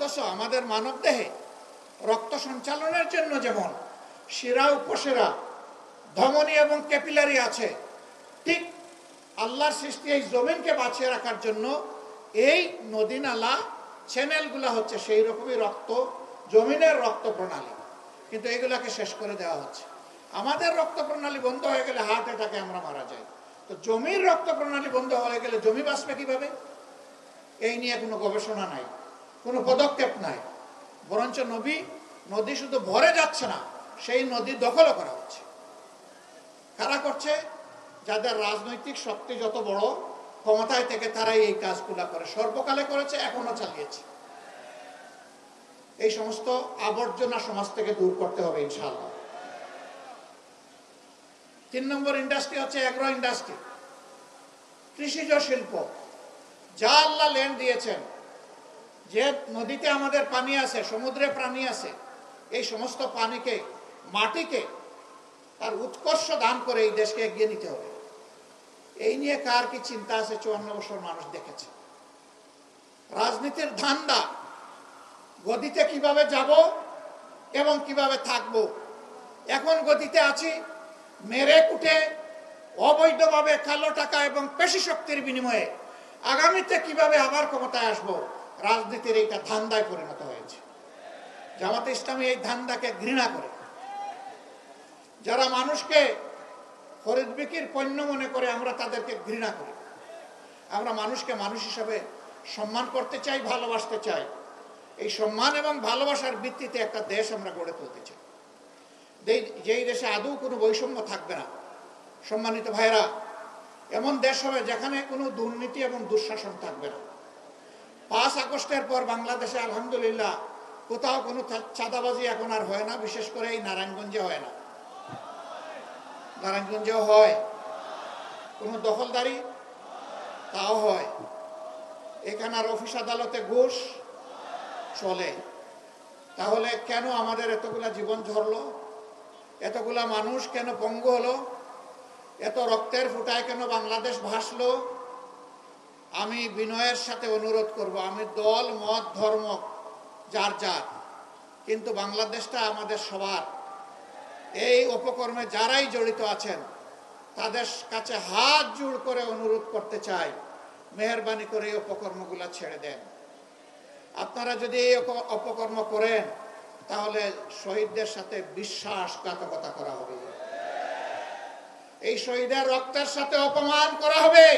অথচ আমাদের মানব দেহে রক্ত সঞ্চালনের জন্য যেমন শিরা উপশিরা ধমনী এবং ক্যাপিলারি আছে, ঠিক আল্লাহর সৃষ্টি এই জমিনকে বাঁচিয়ে রাখার জন্য এই নদী নালা চ্যানেলগুলো হচ্ছে সেই রকমই রক্ত জমিনের রক্ত প্রণালী, কিন্তু এগুলাকে শেষ করে দেওয়া হচ্ছে। আমাদের রক্ত প্রণালী বন্ধ হয়ে গেলে হার্ট অ্যাটাকে আমরা মারা যাই, তো জমির রক্ত প্রণালী বন্ধ হয়ে গেলে জমি বাঁচবে কিভাবে? এই নিয়ে কোনো গবেষণা নাই, কোনো পদক্ষেপ নাই, বরঞ্চ নদী শুধু ভরে যাচ্ছে না, সেই নদী দখলও করা হচ্ছে। কারা করছে? যাদের রাজনৈতিক শক্তি যত বড়, ক্ষমতায় থেকে তারাই এই কাজগুলা করে, সর্বকালে করেছে, এখনো চালিয়েছে। এই সমস্ত আবর্জনা সমাজ থেকে দূর করতে হবে ইনশাআল্লাহ। 3 নম্বর ইন্ডাস্ট্রি হচ্ছে অ্যাগ্রো ইন্ডাস্ট্রি, কৃষিজ শিল্প। যা আল্লাহ ল্যান্ড দিয়েছেন, যে নদীতে আমাদের পানি আছে, সমুদ্রে প্রাণী আছে, এই সমস্ত পানিকে, মাটিকে তার উৎকর্ষ দান করে এই দেশকে এগিয়ে নিতে হবে। এই নিয়ে কার কি চিন্তা আছে 54 বছর মানুষ দেখেছে। রাজনীতির ধান্দা, গদিতে কিভাবে যাব এবং কিভাবে থাকব। এখন গদিতে আছি, মেরে কুটে অবৈধভাবে কালো টাকা এবং পেশি শক্তির বিনিময়ে আগামীতে কিভাবে আবার ক্ষমতায় আসব, রাজনীতির এইটা ধান্দায় পরিণত হয়েছে। জামাতে ইসলামী এই ধান্দাকে ঘৃণা করে। যারা মানুষকে খরিদ বিক্রির পণ্য মনে করে, আমরা তাদেরকে ঘৃণা করি। আমরা মানুষকে মানুষ হিসাবে সম্মান করতে চাই, ভালোবাসতে চাই। এই সম্মান এবং ভালোবাসার ভিত্তিতে একটা দেশ আমরা গড়ে তুলতে চাই, যেই দেশে আদৌ কোনো বৈষম্য থাকবে না। সম্মানিত ভাইরা, এমন দেশ হবে যেখানে কোনো দুর্নীতি এবং দুঃশাসন থাকবে না। 5 আগস্টের পর বাংলাদেশে আলহামদুলিল্লাহ কোথাও কোনো চাঁদাবাজি এখন আর হয় না, বিশেষ করে এই নারায়ণগঞ্জে হয় না। নারায়ণগঞ্জেও হয়। কোনো দখলদারি, তাও হয়। এখানে আর অফিস আদালতে ঘুষ চলে। তাহলে কেন আমাদের এতগুলা জীবন ঝরলো? এতগুলা মানুষ কেন পঙ্গু হলো? এত রক্তের ফুটায় কেন বাংলাদেশ ভাসলো? আমি বিনয়ের সাথে অনুরোধ করব, আমি দল মত ধর্ম যার যার, কিন্তু বাংলাদেশটা আমাদের সবার। এই অপকর্মে যারাই জড়িত আছেন তাদের কাছে হাত জোড় করে অনুরোধ করতে চাই, মেহেরবানি করে এই অপকর্মগুলা ছেড়ে দেন। আপনারা যদি এই অপকর্ম করেন তাহলে শহীদদের সাথে বিশ্বাসঘাতকতা করা হবে, এই শহীদের রক্তের সাথে অপমান করা হবে।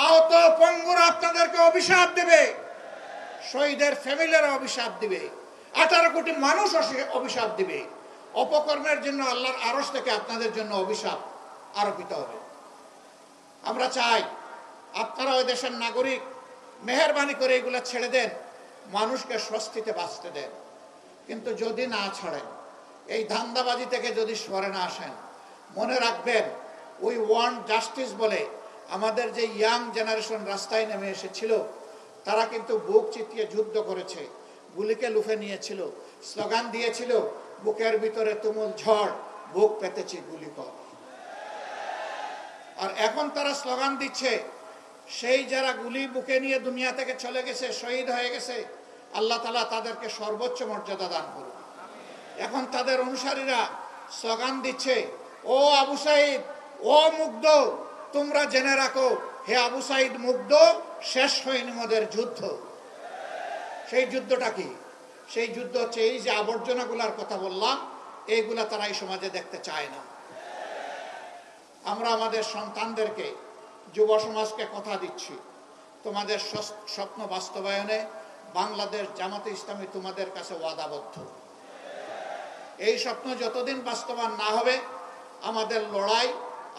আহত পঙ্গুরা আপনাদেরকে অভিশাপ দেবে, শহীদের ফ্যামিলিরা অভিশাপ দিবে, 18 কোটি মানুষ অভিশাপ দিবে। অপকর্মের জন্য আল্লাহর আরশ থেকে আপনাদের জন্য অভিশাপ আরোপিত হবে। আমরা চাই আপনারা ওই দেশের নাগরিক, মেহেরবানি করে এগুলো ছেড়ে দেন, মানুষকে স্বস্তিতে বাঁচতে দেন। কিন্তু যদি না ছাড়েন, এই ধান্দাবাজি থেকে যদি সরে না আসেন, মনে রাখবেন ওই ওয়ান্ট জাস্টিস বলে আমাদের যে ইয়াং জেনারেশন রাস্তায় নেমে এসেছিল, তারা কিন্তু বুক চিতিয়ে যুদ্ধ করেছে, গুলিকে লুফে নিয়েছিল, স্লোগান দিয়েছিল, বুকের ভিতরে তুমুল ঝড়, বুক পেতেছি গুলি কর। আর এখন তারা স্লোগান দিচ্ছে, সেই যারা গুলি বুকে নিয়ে দুনিয়া থেকে চলে গেছে, শহীদ হয়ে গেছে, আল্লাহ তাআলা তাদেরকে সর্বোচ্চ মর্যাদা দান করুন। এখন তাদের অনুসারীরা স্লোগান দিচ্ছে, ও আবু সাইদ, ও মুগ্ধ, তোমরা জেনে রাখো, হে আবু সাইদ মুগ্ধ, শেষ হয়নি মোদের যুদ্ধ। সেই যুদ্ধটা কি? সেই যুদ্ধ হচ্ছে এই যে আবর্জনাগুলার কথা বললাম, এইগুলা তারা এই সমাজে দেখতে চায় না। আমরা আমাদের সন্তানদেরকে, যুব সমাজকে কথা দিচ্ছি, তোমাদের স্বপ্ন বাস্তবায়নে বাংলাদেশ জামাতে ইসলামী তোমাদের কাছে ওয়াদাবদ্ধ। এই স্বপ্ন যতদিন বাস্তবায়ন না হবে, আমাদের লড়াই,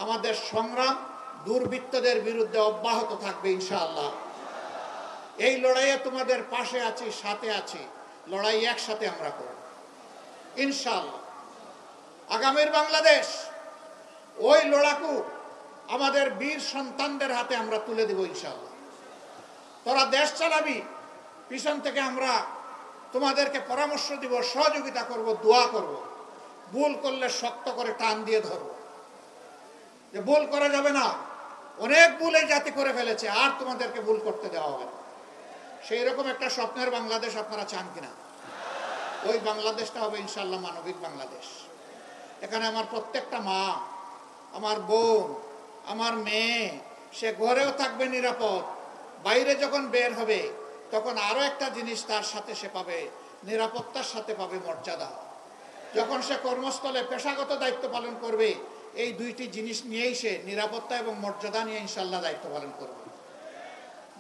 আমাদের সংগ্রাম দুর্বৃত্তদের বিরুদ্ধে অব্যাহত থাকবে ইনশাআল্লাহ। এই লড়াইয়ে তোমাদের পাশে আছি, সাথে আছি, লড়াই একসাথে আমরা করব ইনশাআল্লাহ। আগামীর বাংলাদেশ, ওই লড়াকু আমাদের বীর সন্তানদের হাতে আমরা তুলে দেব ইনশাআল্লাহ। তোরা দেশ চালাবি, পিছন থেকে আমরা তোমাদেরকে পরামর্শ দিব, সহযোগিতা করব, দোয়া করব। ভুল করলে শক্ত করে টান দিয়ে ধরব, যে ভুল করা যাবে না, অনেক ভুল এই জাতি করে ফেলেছে, আর তোমাদেরকে ভুল করতে দেওয়া হবে না। সেই রকম একটা স্বপ্নের বাংলাদেশ আপনারা চান কিনা? ওই বাংলাদেশটা হবে ইনশাআল্লাহ মানবিক বাংলাদেশ। এখানে আমার প্রত্যেকটা মা, আমার বোন, আমার মেয়ে, সে ঘরেও থাকবে নিরাপদ, বাইরে যখন বের হবে তখন আরো একটা জিনিস তার সাথে সে পাবে, নিরাপত্তার সাথে পাবে মর্যাদা। যখন সে কর্মস্থলে পেশাগত দায়িত্ব পালন করবে, এই দুইটি জিনিস নিয়েই সে নিরাপত্তা এবং মর্যাদা নিয়ে ইনশাআল্লাহ দায়িত্ব পালন করবে।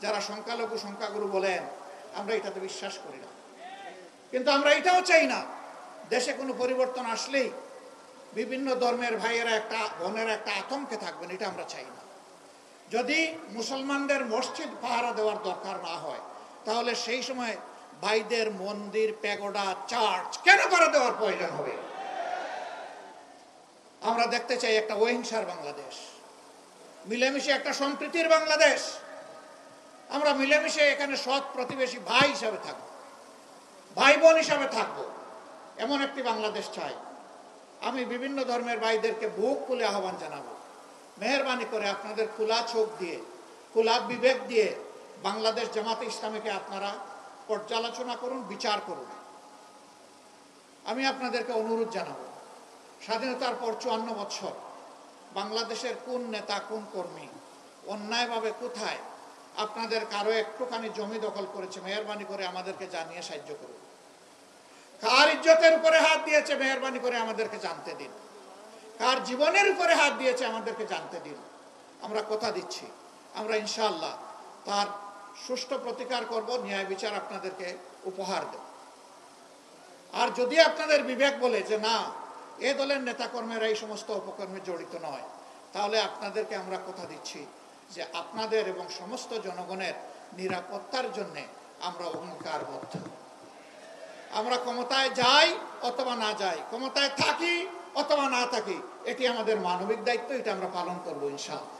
যারা সংখ্যালঘু সংখ্যাগুরু বলেন, আমরা এটাতে বিশ্বাস করি না, কিন্তু আমরা এটাও চাই না দেশে কোনো পরিবর্তন আসলেই বিভিন্ন ধর্মের ভাইয়েরা একটা বোনেরা একটা আতঙ্কে থাকবেন, এটা আমরা চাই না। যদি মুসলমানদের মসজিদ পাহারা দেওয়ার দরকার না হয়, তাহলে সেই সময় ভাইদের মন্দির, প্যাগোডা, চার্চ কেন পাহারা দেওয়ার প্রয়োজন হবে? আমরা দেখতে চাই একটা অহিংসার বাংলাদেশ, মিলেমিশে একটা সম্প্রীতির বাংলাদেশ। আমরা মিলেমিশে এখানে সৎ প্রতিবেশী ভাই হিসাবে থাকবো, ভাই বোন হিসাবে থাকবো, এমন একটি বাংলাদেশ চাই। আমি বিভিন্ন ধর্মের ভাইদেরকে বুক খুলে আহ্বান জানাবো, মেহেরবানি করে আপনাদের খোলা চোখ দিয়ে, খোলা বিবেক দিয়ে বাংলাদেশ জামাতে ইসলামীকে আপনারা পর্যালোচনা করুন, বিচার করুন। আমি আপনাদেরকে অনুরোধ জানাবো, স্বাধীনতার পর 54 বছর বাংলাদেশের কোন নেতা, কোন কর্মী অন্যায়ভাবে কোথায় আপনাদের কারো একটুখানি জমি দখল করেছে, মেহেরবানি করে আমাদেরকে জানিয়ে সাহায্য করুন। কার ইজ্জতের উপরে হাত দিয়েছে, মেহেরবানি করে আমাদেরকে জানতে দিন। কার জীবনের উপরে হাত দিয়েছে, আমাদেরকে জানতে দিন। আমরা কথা দিচ্ছি, আমরা ইনশাআল্লাহ তার সুষ্ঠু প্রতিকার করব, ন্যায় বিচার আপনাদেরকে উপহার দেব। আর যদি আপনাদের বিবেক বলে যে না, এ দলের নেতাকর্মীরা এই সমস্ত অপকর্মে জড়িত নয়, তাহলে আপনাদেরকে আমরা কথা দিচ্ছি যে আপনাদের এবং সমস্ত জনগণের নিরাপত্তার জন্য আমরা অঙ্গীকারবদ্ধ। আমরা ক্ষমতায় যাই অথবা না যাই, ক্ষমতায় থাকি অথবা না থাকি, এটি আমাদের মানবিক দায়িত্ব, এটা আমরা পালন করবো ইনশাআল্লাহ।